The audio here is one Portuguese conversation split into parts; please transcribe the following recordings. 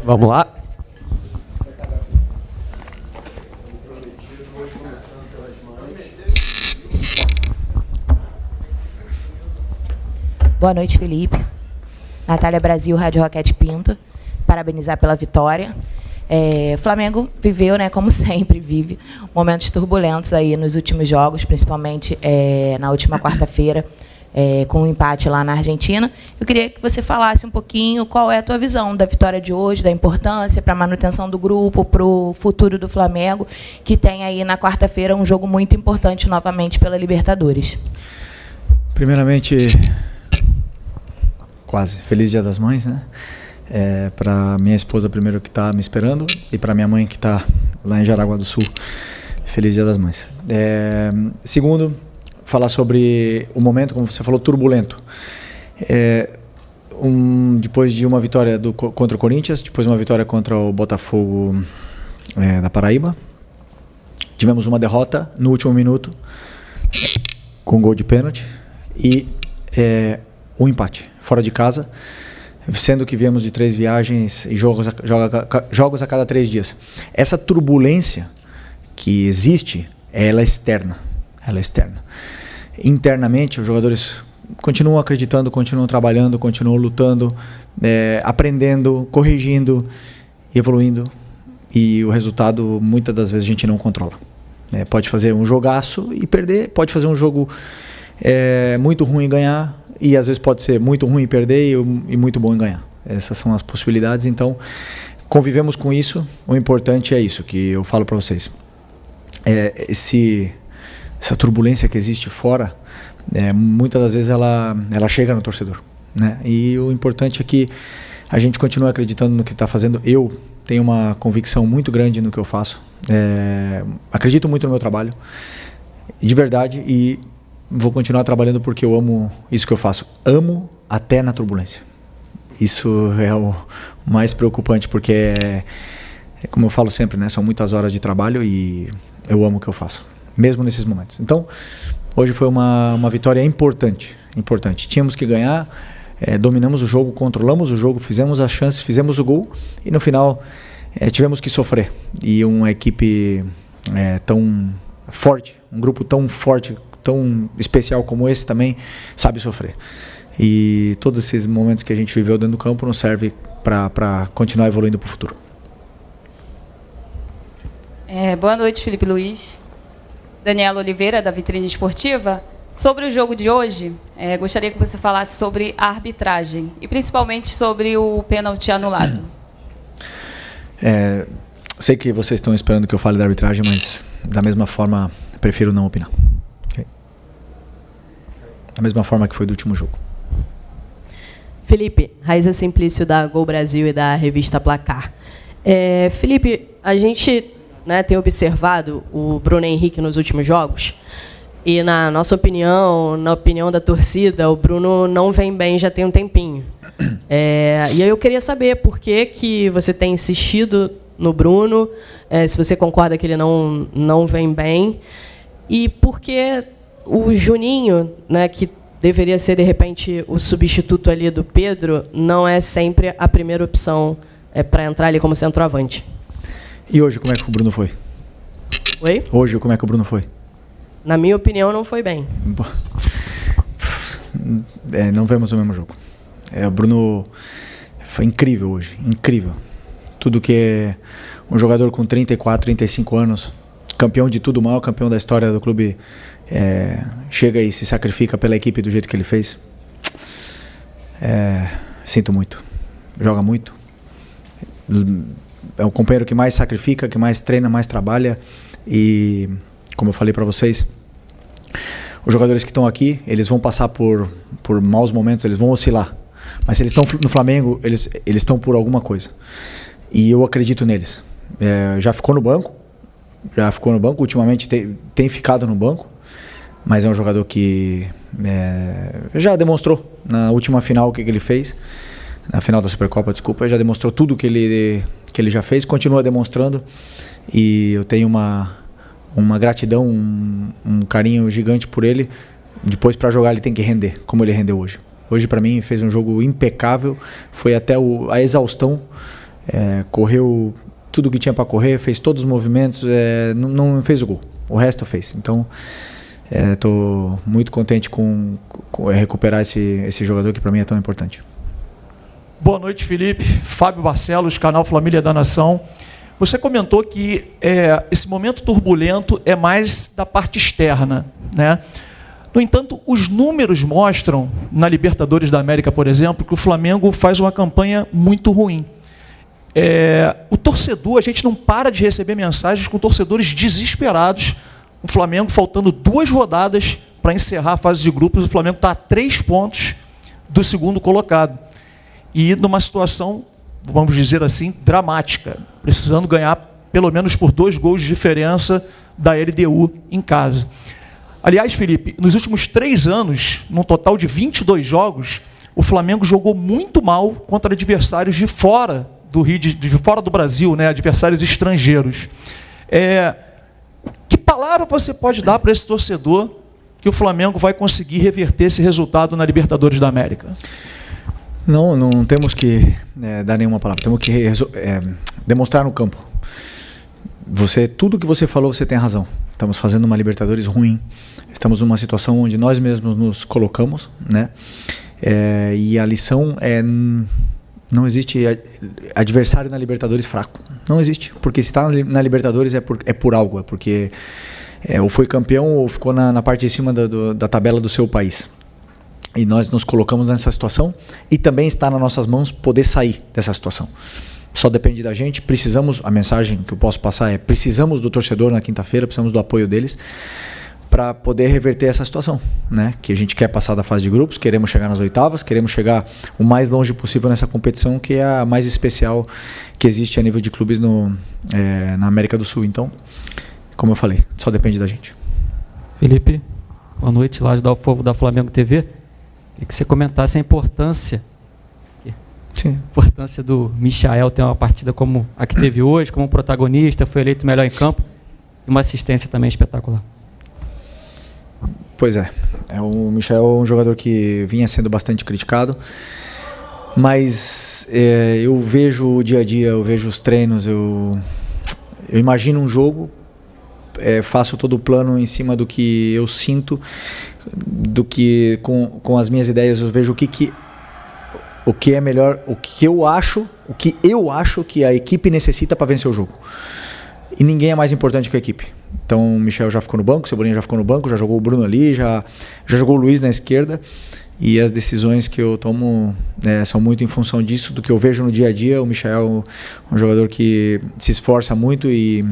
Vamos lá. Boa noite, Felipe. Natália Brasil, Rádio Roquete Pinto. Parabenizar pela vitória. O Flamengo viveu, né, como sempre vive, momentos turbulentos aí nos últimos jogos, principalmente na última quarta-feira, com um empate lá na Argentina. Eu queria que você falasse um pouquinho qual é a tua visão da vitória de hoje, da importância para a manutenção do grupo, para o futuro do Flamengo, que tem aí na quarta-feira um jogo muito importante novamente pela Libertadores. Primeiramente, quase Feliz Dia das Mães, né? Para minha esposa primeiro que está me esperando e para minha mãe que está lá em Jaraguá do Sul. Feliz Dia das Mães. Segundo, falar sobre o momento, como você falou, turbulento. Depois de uma vitória contra o Corinthians, depois uma vitória contra o Botafogo da Paraíba, tivemos uma derrota no último minuto com gol de pênalti e um empate fora de casa, sendo que viemos de 3 viagens e jogos a cada 3 dias. Essa turbulência que existe, ela é externa. Internamente, os jogadores continuam acreditando, continuam trabalhando, continuam lutando, aprendendo, corrigindo, evoluindo. E o resultado, muitas das vezes, a gente não controla. Pode fazer um jogaço e perder, pode fazer um jogo muito ruim e ganhar, e às vezes pode ser muito ruim e perder e muito bom em ganhar. Essas são as possibilidades, então convivemos com isso. O importante é isso que eu falo para vocês. Essa turbulência que existe fora, muitas das vezes ela chega no torcedor, né? E o importante é que a gente continue acreditando no que está fazendo. Eu tenho uma convicção muito grande no que eu faço, acredito muito no meu trabalho, de verdade, e vou continuar trabalhando porque eu amo isso que eu faço. Amo até na turbulência. Isso é o mais preocupante, porque como eu falo sempre, né? São muitas horas de trabalho e eu amo o que eu faço, mesmo nesses momentos. Então, hoje foi uma vitória importante. Tínhamos que ganhar, dominamos o jogo, controlamos o jogo, fizemos as chances, fizemos o gol e no final tivemos que sofrer. E uma equipe tão forte, um grupo tão forte, tão especial como esse também sabe sofrer. E todos esses momentos que a gente viveu dentro do campo nos serve para continuar evoluindo para o futuro. Boa noite, Felipe Luiz. Daniela Oliveira, da Vitrine Esportiva. Sobre o jogo de hoje, gostaria que você falasse sobre a arbitragem e principalmente sobre o pênalti anulado. Sei que vocês estão esperando que eu fale da arbitragem, mas da mesma forma prefiro não opinar. Okay? Da mesma forma que foi do último jogo. Felipe, Raíza Simplício, da Gol Brasil e da revista Placar. Felipe, a gente tem observado o Bruno Henrique nos últimos jogos e, na nossa opinião, na opinião da torcida, o Bruno não vem bem já tem um tempinho. E aí eu queria saber por que você tem insistido no Bruno, se você concorda que ele não vem bem, e por que o Juninho, que deveria ser, de repente, o substituto ali do Pedro, não é sempre a primeira opção para entrar ali como centroavante. E hoje, como é que o Bruno foi? Oi? Hoje, como é que o Bruno foi? Na minha opinião, não foi bem. Não vemos o mesmo jogo. O Bruno foi incrível hoje, incrível. Tudo que é um jogador com 34, 35 anos, campeão de tudo, o maior campeão da história do clube, chega e se sacrifica pela equipe do jeito que ele fez. Sinto muito. Joga muito. É o companheiro que mais sacrifica, que mais treina, mais trabalha. E, como eu falei para vocês, os jogadores que estão aqui, eles vão passar por maus momentos, eles vão oscilar. Mas se eles estão no Flamengo, eles estão por alguma coisa. E eu acredito neles. Já ficou no banco, ultimamente tem ficado no banco, mas é um jogador que já demonstrou na última final o que ele fez, na final da Supercopa, desculpa, já demonstrou tudo que ele já fez, continua demonstrando, e eu tenho uma gratidão, um carinho gigante por ele. Depois, para jogar, ele tem que render, como ele rendeu hoje. Hoje, para mim, fez um jogo impecável, foi até a exaustão, correu tudo que tinha para correr, fez todos os movimentos, não fez o gol. O resto fez. Então, estou muito contente com recuperar esse jogador que para mim é tão importante. Boa noite, Felipe. Fábio Barcelos, canal Família da Nação. Você comentou que esse momento turbulento é mais da parte externa, né? No entanto, os números mostram, na Libertadores da América, por exemplo, que o Flamengo faz uma campanha muito ruim. O torcedor, a gente não para de receber mensagens com torcedores desesperados. O Flamengo, faltando 2 rodadas para encerrar a fase de grupos, o Flamengo está a 3 pontos do segundo colocado. E numa situação, vamos dizer assim, dramática, precisando ganhar pelo menos por 2 gols de diferença da LDU em casa. Aliás, Felipe, nos últimos 3 anos, num total de 22 jogos, o Flamengo jogou muito mal contra adversários de fora do Rio, de fora do Brasil, né? Adversários estrangeiros. Que palavra você pode dar para esse torcedor que o Flamengo vai conseguir reverter esse resultado na Libertadores da América? Não temos que dar nenhuma palavra, temos que demonstrar no campo. Tudo que você falou, você tem razão. Estamos fazendo uma Libertadores ruim, estamos numa situação onde nós mesmos nos colocamos, né? E a lição não existe adversário na Libertadores fraco, não existe, porque se está na Libertadores é por algo, é porque ou foi campeão ou ficou na parte de cima da tabela do seu país. E nós nos colocamos nessa situação e também está nas nossas mãos poder sair dessa situação. Só depende da gente, a mensagem que eu posso passar precisamos do torcedor na quinta-feira, precisamos do apoio deles para poder reverter essa situação, né? Que a gente quer passar da fase de grupos, queremos chegar nas oitavas, queremos chegar o mais longe possível nessa competição que é a mais especial que existe a nível de clubes na América do Sul. Então, como eu falei, só depende da gente. Felipe, boa noite, lá de Dalfovo da Flamengo TV. Queria que você comentasse a importância do Michael ter uma partida como a que teve hoje, como protagonista, foi eleito melhor em campo e uma assistência também espetacular. Pois o Michael é um jogador que vinha sendo bastante criticado, mas eu vejo o dia a dia, eu vejo os treinos, eu imagino um jogo, faço todo o plano em cima do que eu sinto, do que com as minhas ideias eu vejo o que é melhor, o que eu acho que a equipe necessita para vencer o jogo. E ninguém é mais importante que a equipe. Então o Michel já ficou no banco, o Cebolinha já ficou no banco, já jogou o Bruno ali, já jogou o Luiz na esquerda. E as decisões que eu tomo são muito em função disso, do que eu vejo no dia a dia. O Michel é um jogador que se esforça muito e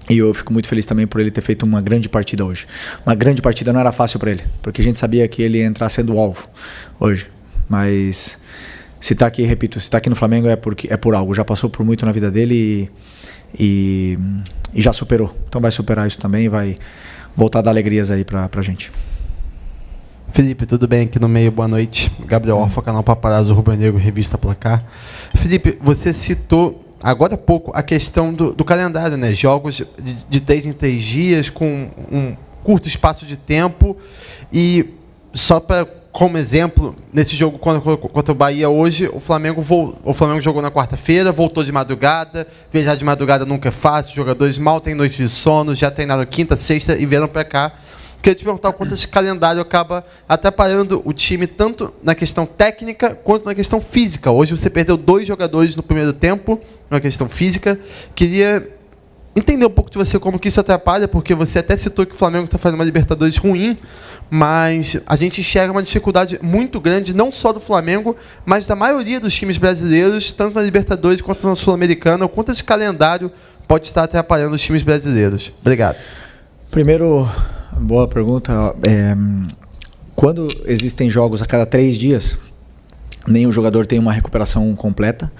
eu fico muito feliz também por ele ter feito uma grande partida hoje. Uma grande partida não era fácil para ele, porque a gente sabia que ele ia entrar sendo alvo hoje. Mas se está aqui, repito, se está aqui no Flamengo é por algo. Já passou por muito na vida dele e já superou. Então vai superar isso também e vai voltar a dar alegrias aí pra gente. Felipe, tudo bem aqui no meio? Boa noite. Gabriel Orfa, canal Paparazzo Rubro Negro, Revista Placar. Felipe, você citou agora há pouco a questão do calendário, né? Jogos de 3 em 3 dias, com um curto espaço de tempo. E só como exemplo, nesse jogo contra o Bahia hoje, o Flamengo jogou na quarta-feira, voltou de madrugada. Viajar de madrugada nunca é fácil, os jogadores mal têm noite de sono, já treinaram quinta, sexta e vieram para cá. Queria te perguntar o quanto esse calendário acaba atrapalhando o time, tanto na questão técnica quanto na questão física. Hoje você perdeu 2 jogadores no primeiro tempo, na questão física. Queria entender um pouco de você como que isso atrapalha, porque você até citou que o Flamengo está fazendo uma Libertadores ruim, mas a gente enxerga uma dificuldade muito grande, não só do Flamengo, mas da maioria dos times brasileiros, tanto na Libertadores quanto na Sul-Americana. O quanto esse calendário pode estar atrapalhando os times brasileiros? Obrigado. Primeiro, boa pergunta. Quando existem jogos a cada 3 dias, nenhum jogador tem uma recuperação completa,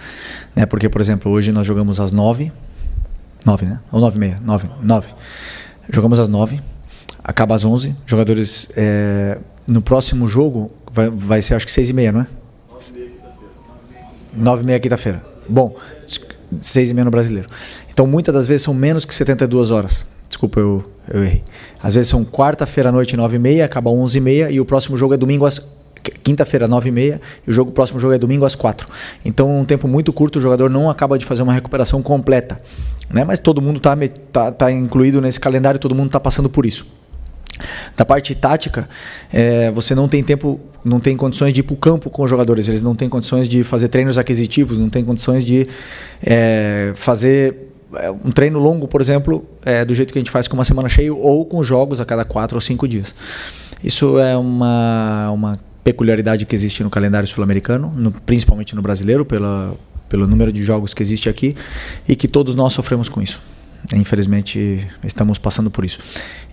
né? Porque, por exemplo, hoje nós jogamos às 9, né? Ou 9h30? 9. Jogamos às 9, acaba às 11. Jogadores, no próximo jogo, vai ser acho que 6h30, não é? 9h30 quinta-feira. Bom, 6h30 no Brasileiro. Então, muitas das vezes são menos que 72 horas. Desculpa, eu errei. Às vezes são quarta-feira à noite, 9h30, acaba 11h30 e o próximo jogo é domingo quinta-feira, 9h30, e o próximo jogo é domingo às 4h. Então, um tempo muito curto, o jogador não acaba de fazer uma recuperação completa, né? Mas todo mundo tá incluído nesse calendário, todo mundo está passando por isso. Da parte tática, você não tem tempo, não tem condições de ir para o campo com os jogadores, eles não têm condições de fazer treinos aquisitivos, não tem condições de fazer um treino longo, por exemplo, do jeito que a gente faz com uma semana cheia ou com jogos a cada 4 ou 5 dias. Isso é uma peculiaridade que existe no calendário sul-americano, principalmente no brasileiro, pelo número de jogos que existe aqui, e que todos nós sofremos com isso. Infelizmente, estamos passando por isso.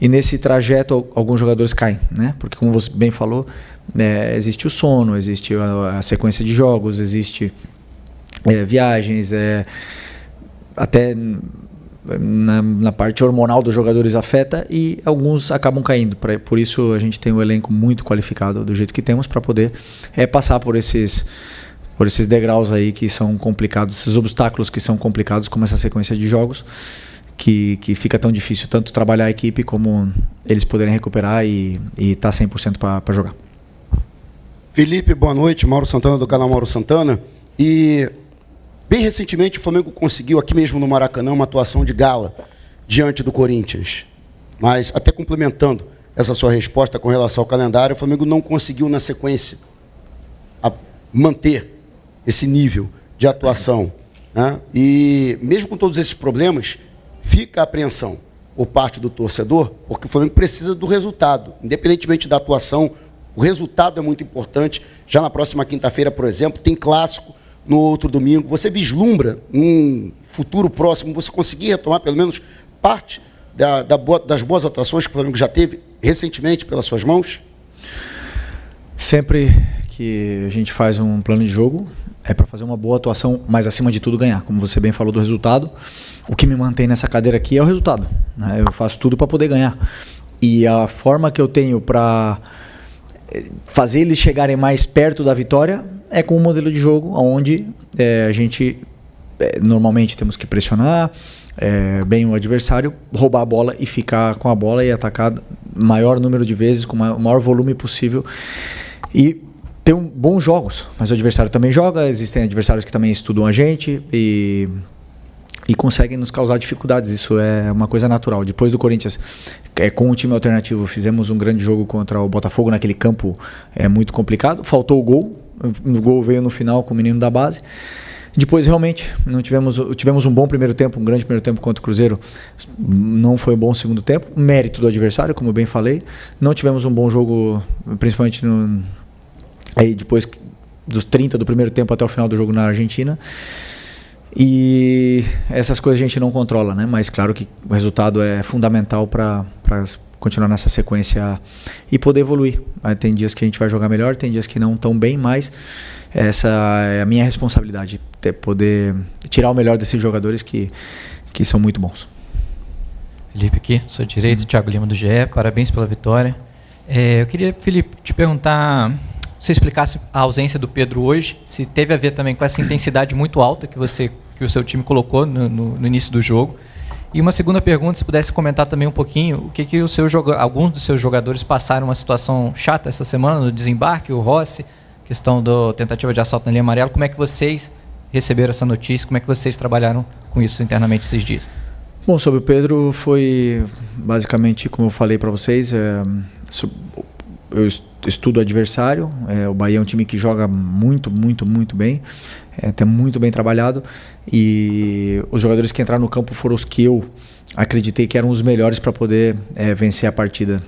E nesse trajeto, alguns jogadores caem, né? Porque, como você bem falou, existe o sono, existe a sequência de jogos, existe viagens, até na parte hormonal dos jogadores afeta, e alguns acabam caindo. Por isso a gente tem um elenco muito qualificado do jeito que temos para poder passar por esses degraus aí que são complicados, esses obstáculos que são complicados, como essa sequência de jogos, que fica tão difícil tanto trabalhar a equipe como eles poderem recuperar e estar 100% para jogar. Felipe, boa noite. Mauro Santana, do canal Mauro Santana. E bem recentemente o Flamengo conseguiu aqui mesmo no Maracanã uma atuação de gala diante do Corinthians. Mas, até complementando essa sua resposta com relação ao calendário, o Flamengo não conseguiu na sequência manter esse nível de atuação, né? E mesmo com todos esses problemas, fica a apreensão por parte do torcedor, porque o Flamengo precisa do resultado. Independentemente da atuação, o resultado é muito importante. Já na próxima quinta-feira, por exemplo, tem clássico. No outro domingo, você vislumbra um futuro próximo, você conseguir retomar pelo menos parte das boas atuações que o Flamengo já teve recentemente pelas suas mãos? Sempre que a gente faz um plano de jogo, é para fazer uma boa atuação, mas acima de tudo ganhar. Como você bem falou do resultado, o que me mantém nessa cadeira aqui é o resultado, né? Eu faço tudo para poder ganhar. E a forma que eu tenho para fazer eles chegarem mais perto da vitória é com um modelo de jogo onde a gente normalmente temos que pressionar bem o adversário, roubar a bola e ficar com a bola e atacar o maior número de vezes, com o maior volume possível, e ter bons jogos. Mas o adversário também joga, existem adversários que também estudam a gente e conseguem nos causar dificuldades. Isso é uma coisa natural. Depois do Corinthians, com o time alternativo, fizemos um grande jogo contra o Botafogo naquele campo muito complicado. Faltou o gol. O gol veio no final com o menino da base. Depois, realmente, não tivemos um bom primeiro tempo, um grande primeiro tempo contra o Cruzeiro. Não foi um bom segundo tempo. Mérito do adversário, como eu bem falei. Não tivemos um bom jogo, principalmente aí depois dos 30 do primeiro tempo até o final do jogo na Argentina. E essas coisas a gente não controla, né? Mas claro que o resultado é fundamental para continuar nessa sequência e poder evoluir. Tem dias que a gente vai jogar melhor, tem dias que não tão bem, mas essa é a minha responsabilidade, poder tirar o melhor desses jogadores que são muito bons. Felipe aqui, sou direito, Thiago Lima do GE, parabéns pela vitória. Eu queria, Felipe, te perguntar, se você explicasse a ausência do Pedro hoje, se teve a ver também com essa intensidade muito alta que o seu time colocou no início do jogo. E uma segunda pergunta, se pudesse comentar também um pouquinho, o que alguns dos seus jogadores passaram uma situação chata essa semana no desembarque, o Rossi, questão da tentativa de assalto na linha amarela. Como é que vocês receberam essa notícia? Como é que vocês trabalharam com isso internamente esses dias? Bom, sobre o Pedro, foi basicamente, como eu falei para vocês, eu estudo o adversário. O Bahia é um time que joga muito, muito, muito bem, está muito bem trabalhado, e os jogadores que entraram no campo foram os que eu acreditei que eram os melhores para poder vencer a partida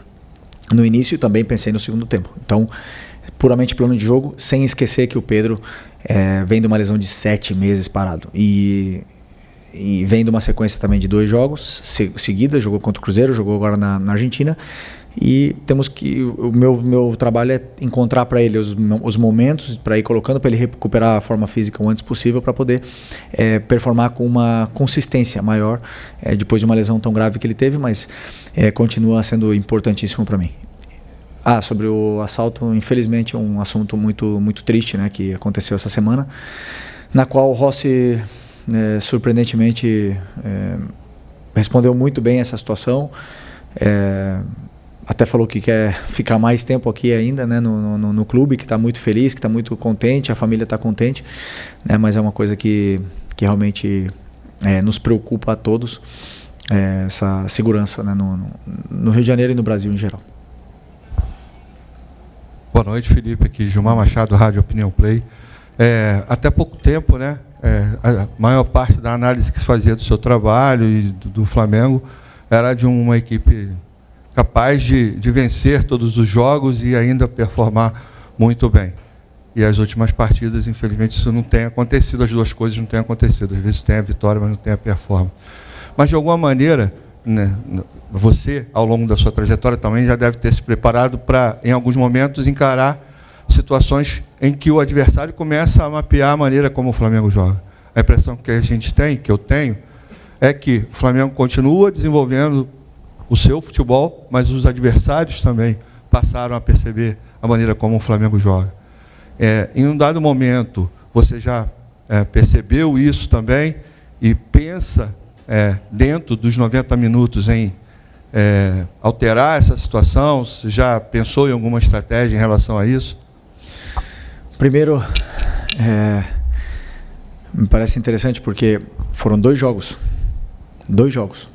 no início, e também pensei no segundo tempo. Então, puramente plano de jogo, sem esquecer que o Pedro vem de uma lesão de 7 meses parado e vem de uma sequência também de 2 jogos seguidas. Jogou contra o Cruzeiro, jogou agora na Argentina, e temos que o meu trabalho é encontrar para ele os momentos para ir colocando, para ele recuperar a forma física o antes possível, para poder performar com uma consistência maior depois de uma lesão tão grave que ele teve, mas continua sendo importantíssimo para mim. Sobre o assalto, infelizmente é um assunto muito, muito triste, né, que aconteceu essa semana, na qual o Rossi surpreendentemente respondeu muito bem essa situação. até falou que quer ficar mais tempo aqui ainda, né, no clube, que está muito feliz, que está muito contente, a família está contente, né, mas é uma coisa que realmente nos preocupa a todos, essa segurança, né, no Rio de Janeiro e no Brasil em geral. Boa noite, Felipe, aqui Gilmar Machado, Rádio Opinião Play. Até pouco tempo, né, a maior parte da análise que se fazia do seu trabalho e do Flamengo era de uma equipe capaz de vencer todos os jogos e ainda performar muito bem. E as últimas partidas, infelizmente, isso não tem acontecido, as duas coisas não têm acontecido. Às vezes tem a vitória, mas não tem a performance. Mas, de alguma maneira, né, você, ao longo da sua trajetória, também já deve ter se preparado para, em alguns momentos, encarar situações em que o adversário começa a mapear a maneira como o Flamengo joga. A impressão que a gente tem, que eu tenho, é que o Flamengo continua desenvolvendo o seu futebol, mas os adversários também passaram a perceber a maneira como o Flamengo joga. Em um dado momento, você já percebeu isso também e pensa, dentro dos 90 minutos, em alterar essa situação? Você já pensou em alguma estratégia em relação a isso? Primeiro, me parece interessante porque foram 2 jogos. 2 jogos.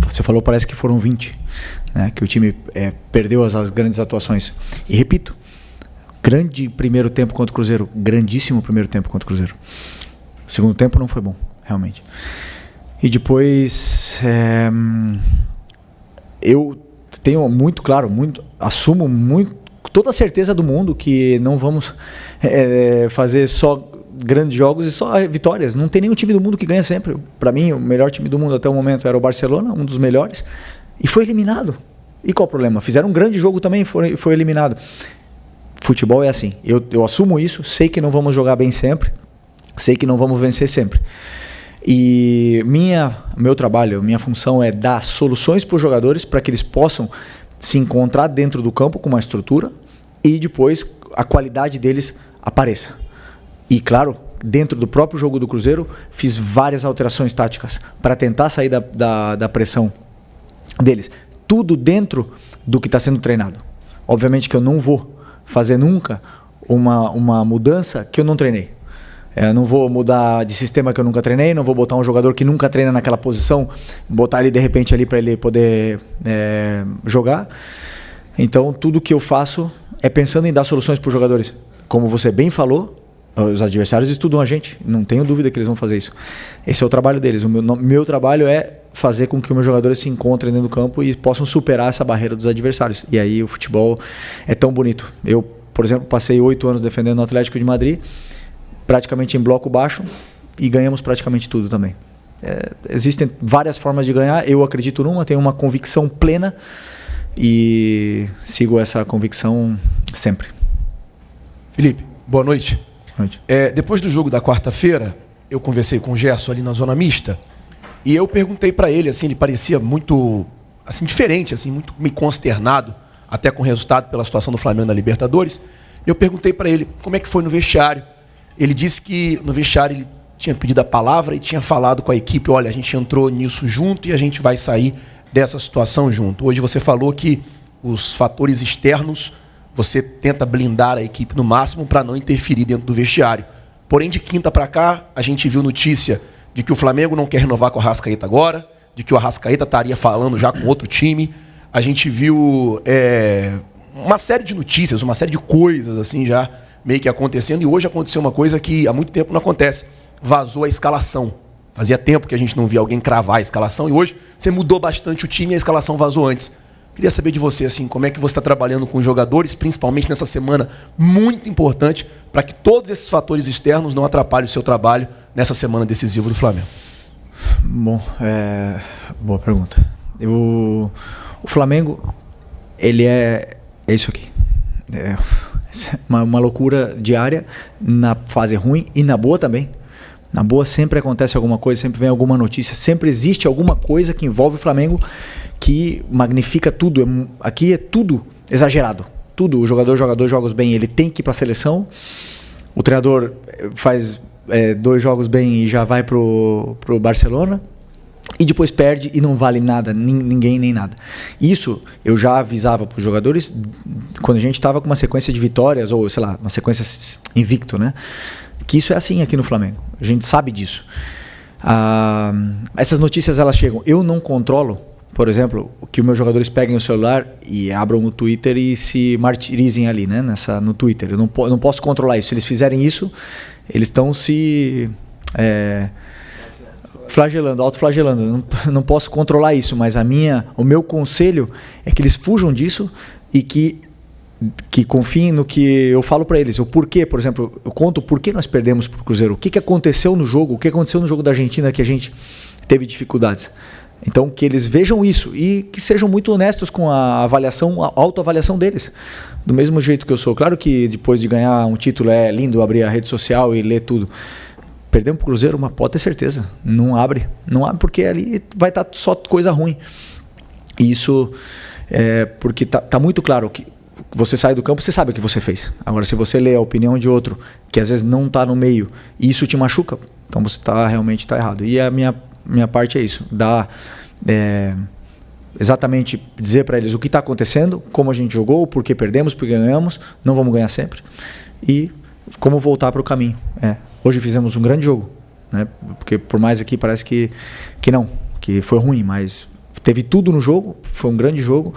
Você falou, parece que foram 20, né, que o time perdeu as grandes atuações. E repito, grande primeiro tempo contra o Cruzeiro, grandíssimo primeiro tempo contra o Cruzeiro. O segundo tempo não foi bom, realmente. E depois, eu tenho muito claro, assumo toda a certeza do mundo que não vamos fazer só grandes jogos e só vitórias. Não tem nenhum time do mundo que ganha sempre. Para mim, o melhor time do mundo até o momento era o Barcelona, um dos melhores, e foi eliminado. E qual o problema? Fizeram um grande jogo também e foi eliminado. Futebol é assim. Eu assumo isso, sei que não vamos jogar bem sempre, sei que não vamos vencer sempre. E meu trabalho, minha função é dar soluções para os jogadores para que eles possam se encontrar dentro do campo com uma estrutura e depois a qualidade deles apareça. E claro, dentro do próprio jogo do Cruzeiro, fiz várias alterações táticas para tentar sair da pressão deles. Tudo dentro do que está sendo treinado. Obviamente que eu não vou fazer nunca uma mudança que eu não treinei. Eu não vou mudar de sistema que eu nunca treinei, não vou botar um jogador que nunca treina naquela posição, botar ele de repente ali para ele poder jogar. Então, tudo que eu faço é pensando em dar soluções para os jogadores. Como você bem falou, os adversários estudam a gente, não tenho dúvida que eles vão fazer isso. Esse é o trabalho deles. O meu trabalho é fazer com que os meus jogadores se encontrem dentro do campo e possam superar essa barreira dos adversários. E aí o futebol é tão bonito. Eu, por exemplo, passei 8 anos defendendo o Atlético de Madrid, praticamente em bloco baixo, e ganhamos praticamente tudo também. Existem várias formas de ganhar, eu acredito numa, tenho uma convicção plena e sigo essa convicção sempre. Felipe, boa noite. Boa noite. Depois do jogo da quarta-feira, eu conversei com o Gerson ali na zona mista e eu perguntei para ele, assim, ele parecia muito assim, diferente, assim, muito meio consternado, até com o resultado pela situação do Flamengo na Libertadores. Eu perguntei para ele como é que foi no vestiário. Ele disse que no vestiário ele tinha pedido a palavra e tinha falado com a equipe, olha, a gente entrou nisso junto e a gente vai sair dessa situação junto. Hoje você falou que os fatores externos, você tenta blindar a equipe no máximo para não interferir dentro do vestiário. Porém, de quinta para cá, a gente viu notícia de que o Flamengo não quer renovar com o Arrascaeta agora, de que o Arrascaeta estaria falando já com outro time. A gente viu uma série de notícias, uma série de coisas assim já meio que acontecendo. E hoje aconteceu uma coisa que há muito tempo não acontece. Vazou a escalação. Fazia tempo que a gente não via alguém cravar a escalação e hoje você mudou bastante o time e a escalação vazou antes. Queria saber de você, assim, como é que você está trabalhando com os jogadores, principalmente nessa semana muito importante, para que todos esses fatores externos não atrapalhem o seu trabalho nessa semana decisiva do Flamengo. Bom, boa pergunta. O Flamengo, ele é isso aqui. Uma loucura diária, na fase ruim e na boa também. Na boa sempre acontece alguma coisa, sempre vem alguma notícia, sempre existe alguma coisa que envolve o Flamengo que magnifica tudo. Aqui é tudo exagerado. Tudo. O jogador joga 2 jogos bem, ele tem que ir para a seleção. O treinador faz 2 jogos bem e já vai pro Barcelona. e depois perde e não vale nada, ninguém nem nada. Isso eu já avisava para os jogadores quando a gente estava com uma sequência de vitórias, ou sei lá, uma sequência invicto, né? Que isso é assim aqui no Flamengo. A gente sabe disso. Essas notícias elas chegam. Eu não controlo, por exemplo, que os meus jogadores peguem o celular e abram o Twitter e se martirizem ali, né? No Twitter. Eu não posso controlar isso. Se eles fizerem isso, eles estão se flagelando, autoflagelando. Eu não posso controlar isso, mas o meu conselho é que eles fujam disso e que confiem no que eu falo para eles. O porquê, por exemplo, eu conto o porquê nós perdemos para o Cruzeiro. O que aconteceu no jogo, o que aconteceu no jogo da Argentina que a gente teve dificuldades. Então, que eles vejam isso e que sejam muito honestos com a avaliação, a autoavaliação deles. Do mesmo jeito que eu sou. Claro que depois de ganhar um título é lindo abrir a rede social e ler tudo. Perdemos para o Cruzeiro, mas pode ter certeza. Não abre porque ali vai estar só coisa ruim. E isso porque tá muito claro que você sai do campo, você sabe o que você fez. Agora, se você lê a opinião de outro, que às vezes não está no meio, e isso te machuca, então você realmente está errado. E a minha parte é isso, exatamente dizer para eles o que está acontecendo, como a gente jogou, por que perdemos, por que ganhamos, não vamos ganhar sempre, e como voltar para o caminho. Hoje fizemos um grande jogo, né? Porque por mais aqui parece que não, que foi ruim, mas teve tudo no jogo, foi um grande jogo.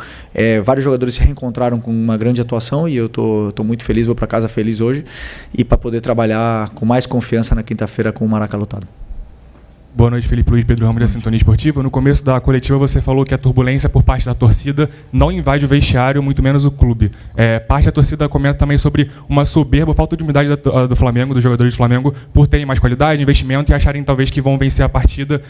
Vários jogadores se reencontraram com uma grande atuação e eu tô muito feliz, vou para casa feliz hoje e para poder trabalhar com mais confiança na quinta-feira com o Maraca lotado. Boa noite, Felipe Luiz, Pedro Ramos da Sintonia Esportiva. No começo da coletiva você falou que a turbulência por parte da torcida não invade o vestiário, muito menos o clube. Parte da torcida comenta também sobre uma soberba, falta de humildade do Flamengo, dos jogadores do Flamengo, por terem mais qualidade, investimento e acharem talvez que vão vencer a partida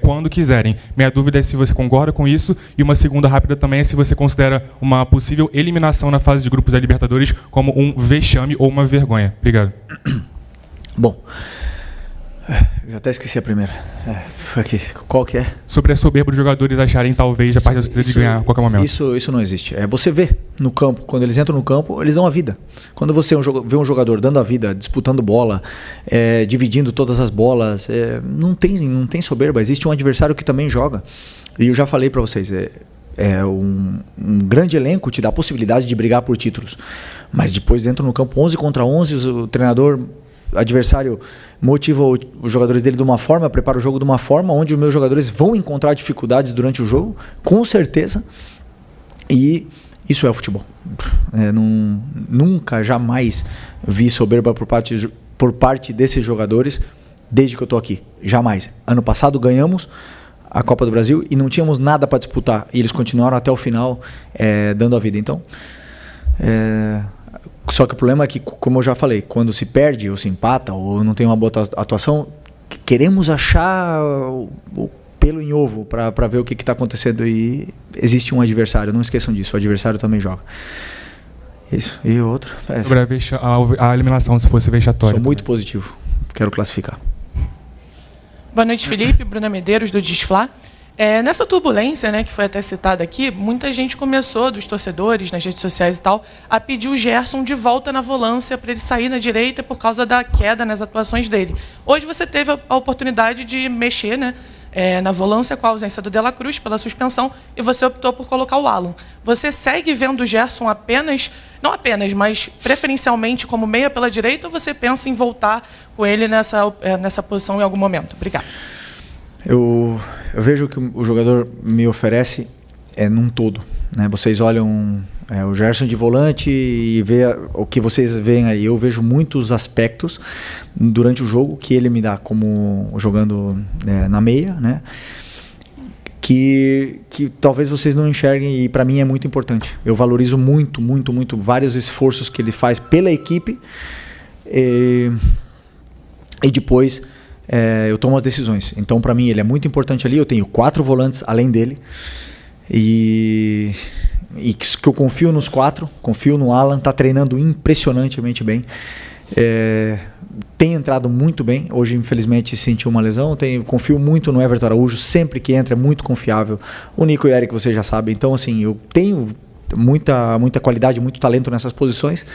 quando quiserem. Minha dúvida é se você concorda com isso, e uma segunda rápida também é se você considera uma possível eliminação na fase de grupos da Libertadores como um vexame ou uma vergonha. Obrigado. Bom, eu até esqueci a primeira. Foi aqui. Qual que é? Sobre a soberba dos jogadores acharem talvez a parte da torcida de ganhar a qualquer momento. Isso não existe. Você vê no campo, quando eles entram no campo, eles dão a vida. Quando você vê um jogador dando a vida, disputando bola, dividindo todas as bolas, não tem soberba. Existe um adversário que também joga. E eu já falei para vocês, um grande elenco te dá a possibilidade de brigar por títulos. Mas depois entram no campo 11 contra 11, o treinador adversário motiva os jogadores dele de uma forma, prepara o jogo de uma forma onde os meus jogadores vão encontrar dificuldades durante o jogo, com certeza, e isso é o futebol. Nunca, jamais vi soberba por parte desses jogadores desde que eu estou aqui, jamais. Ano passado ganhamos a Copa do Brasil e não tínhamos nada para disputar, e eles continuaram até o final dando a vida. Então, só que o problema é que, como eu já falei, quando se perde ou se empata ou não tem uma boa atuação, queremos achar o pelo em ovo para ver o que está acontecendo, e existe um adversário, não esqueçam disso, o adversário também joga. Isso. E o outro? Sobre a eliminação, se fosse vexatória. Sou muito positivo, quero classificar. Boa noite, Felipe. Bruna Medeiros, do Desflá. Nessa turbulência, né, que foi até citada aqui, muita gente começou, dos torcedores, nas redes sociais e tal, a pedir o Gerson de volta na volância para ele sair na direita por causa da queda nas atuações dele. Hoje você teve a oportunidade de mexer, né, na volância com a ausência do De La Cruz pela suspensão, e você optou por colocar o Alan. Você segue vendo o Gerson não apenas, mas preferencialmente como meia pela direita, ou você pensa em voltar com ele nessa posição em algum momento? Obrigado. Eu vejo que o jogador me oferece num todo, né? Vocês olham o Gerson de volante e vê o que vocês veem aí. Eu vejo muitos aspectos durante o jogo que ele me dá, como jogando na meia, né? Que talvez vocês não enxerguem, e para mim é muito importante. Eu valorizo muito, muito, muito vários esforços que ele faz pela equipe, e depois eu tomo as decisões. Então, para mim, ele é muito importante ali. Eu tenho 4 volantes além dele, e que eu confio nos 4, confio no Alan, está treinando impressionantemente bem, tem entrado muito bem. Hoje, infelizmente, sentiu uma lesão. Confio muito no Everton Araújo, sempre que entra é muito confiável. O Nico e o Eric, você já sabe. Então, assim, eu tenho muita qualidade, muito talento nessas posições,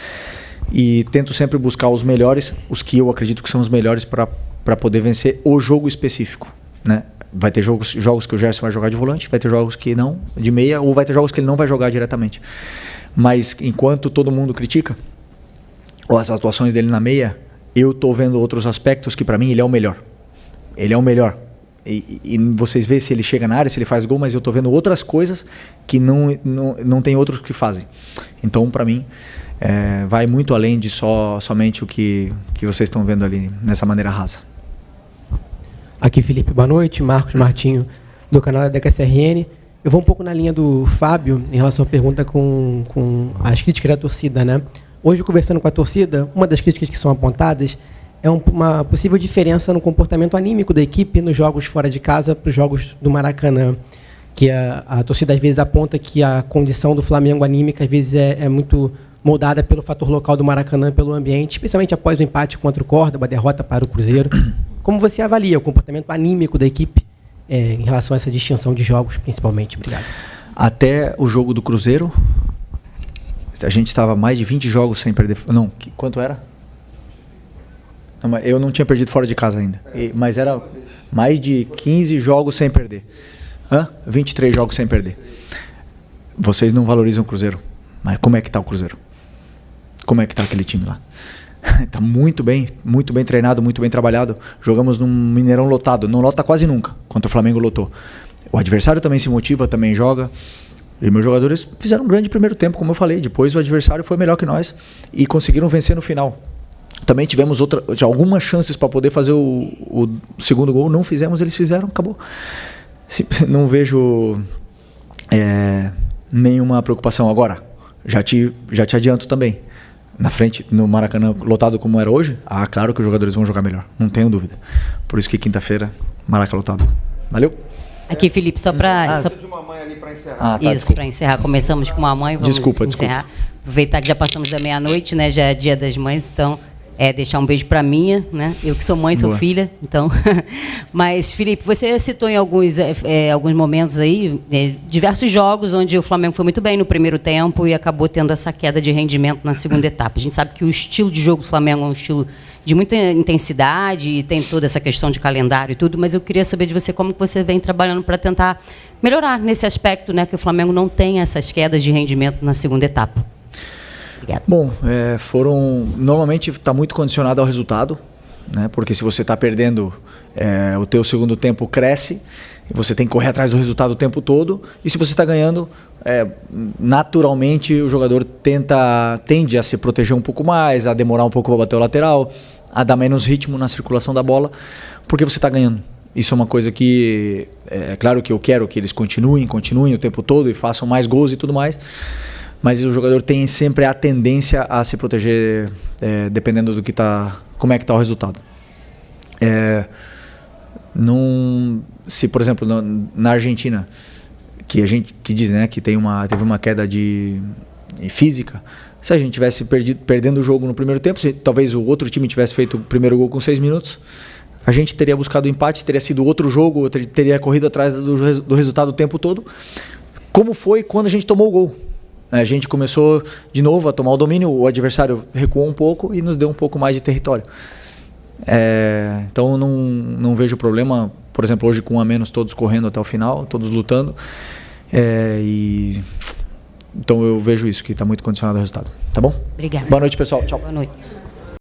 e tento sempre buscar os melhores, os que eu acredito que são os melhores para poder vencer o jogo específico, né? Vai ter jogos que o Gerson vai jogar de volante, vai ter jogos que não, de meia, ou vai ter jogos que ele não vai jogar diretamente. Mas enquanto todo mundo critica as atuações dele na meia, eu estou vendo outros aspectos que para mim ele é o melhor. Ele é o melhor. E vocês veem se ele chega na área, se ele faz gol, mas eu estou vendo outras coisas que não tem outros que fazem. Então, para mim, vai muito além de somente o que vocês estão vendo ali nessa maneira rasa. Aqui, Felipe, boa noite. Marcos Martinho, do canal da DKSRN. Eu vou um pouco na linha do Fábio em relação à pergunta com as críticas da torcida, né? Hoje, conversando com a torcida, uma das críticas que são apontadas é uma possível diferença no comportamento anímico da equipe nos jogos fora de casa para os jogos do Maracanã. Que a torcida, às vezes, aponta que a condição do Flamengo anímica, às vezes, é muito moldada pelo fator local do Maracanã, pelo ambiente, especialmente após o empate contra o Córdoba, a derrota para o Cruzeiro. Como você avalia o comportamento anímico da equipe em relação a essa distinção de jogos, principalmente? Obrigado. Até o jogo do Cruzeiro, a gente estava mais de 20 jogos sem perder. Não, quanto era? Não, eu não tinha perdido fora de casa ainda. Mas era mais de 15 jogos sem perder. 23 jogos sem perder. Vocês não valorizam o Cruzeiro. Mas como é que está o Cruzeiro? Como é que está aquele time lá? Está muito bem treinado, muito bem trabalhado. Jogamos num Mineirão lotado. Não lota quase nunca. Contra o Flamengo lotou. O adversário também se motiva, também joga. E meus jogadores fizeram um grande primeiro tempo, como eu falei. Depois o adversário foi melhor que nós e conseguiram vencer no final. Também tivemos algumas chances para poder fazer o segundo gol. Não fizemos, eles fizeram, acabou. Não vejo nenhuma preocupação. Agora, já te adianto também. Na frente, no Maracanã lotado como era hoje, claro que os jogadores vão jogar melhor, não tenho dúvida. Por isso que quinta-feira, Maracanã lotado. Valeu? Aqui, Felipe, só para... de uma mãe ali para encerrar. Isso, para encerrar. Começamos com uma mãe, vamos encerrar. Aproveitar que já passamos da meia-noite, né? Já é Dia das Mães, então... deixar um beijo para minha, né? Eu que sou mãe, sou filha, então. Mas, Felipe, você citou em alguns momentos aí diversos jogos onde o Flamengo foi muito bem no primeiro tempo e acabou tendo essa queda de rendimento na segunda etapa. A gente sabe que o estilo de jogo do Flamengo é um estilo de muita intensidade e tem toda essa questão de calendário e tudo, mas eu queria saber de você como que você vem trabalhando para tentar melhorar nesse aspecto, né? Que o Flamengo não tem essas quedas de rendimento na segunda etapa. Obrigado. Bom, normalmente está muito condicionado ao resultado, né? Porque se você está perdendo, o teu segundo tempo cresce, e você tem que correr atrás do resultado o tempo todo, e se você está ganhando, naturalmente o jogador tende a se proteger um pouco mais, a demorar um pouco para bater o lateral, a dar menos ritmo na circulação da bola, porque você está ganhando. Isso é uma coisa que, claro que eu quero que eles continuem o tempo todo e façam mais gols e tudo mais, mas o jogador tem sempre a tendência a se proteger dependendo do que como é que está o resultado. Se, por exemplo, na Argentina, que diz, né, que teve uma queda de física, se a gente tivesse perdendo o jogo no primeiro tempo, se talvez o outro time tivesse feito o primeiro gol com 6 minutos, a gente teria buscado o empate, teria sido outro jogo, teria corrido atrás do resultado o tempo todo, como foi quando a gente tomou o gol. A gente começou de novo a tomar o domínio, o adversário recuou um pouco e nos deu um pouco mais de território. Então não vejo problema, por exemplo, hoje com um a menos, todos correndo até o final, todos lutando. Então eu vejo isso, que está muito condicionado ao resultado. Tá bom? Obrigada. Boa noite, pessoal. Tchau. Boa noite.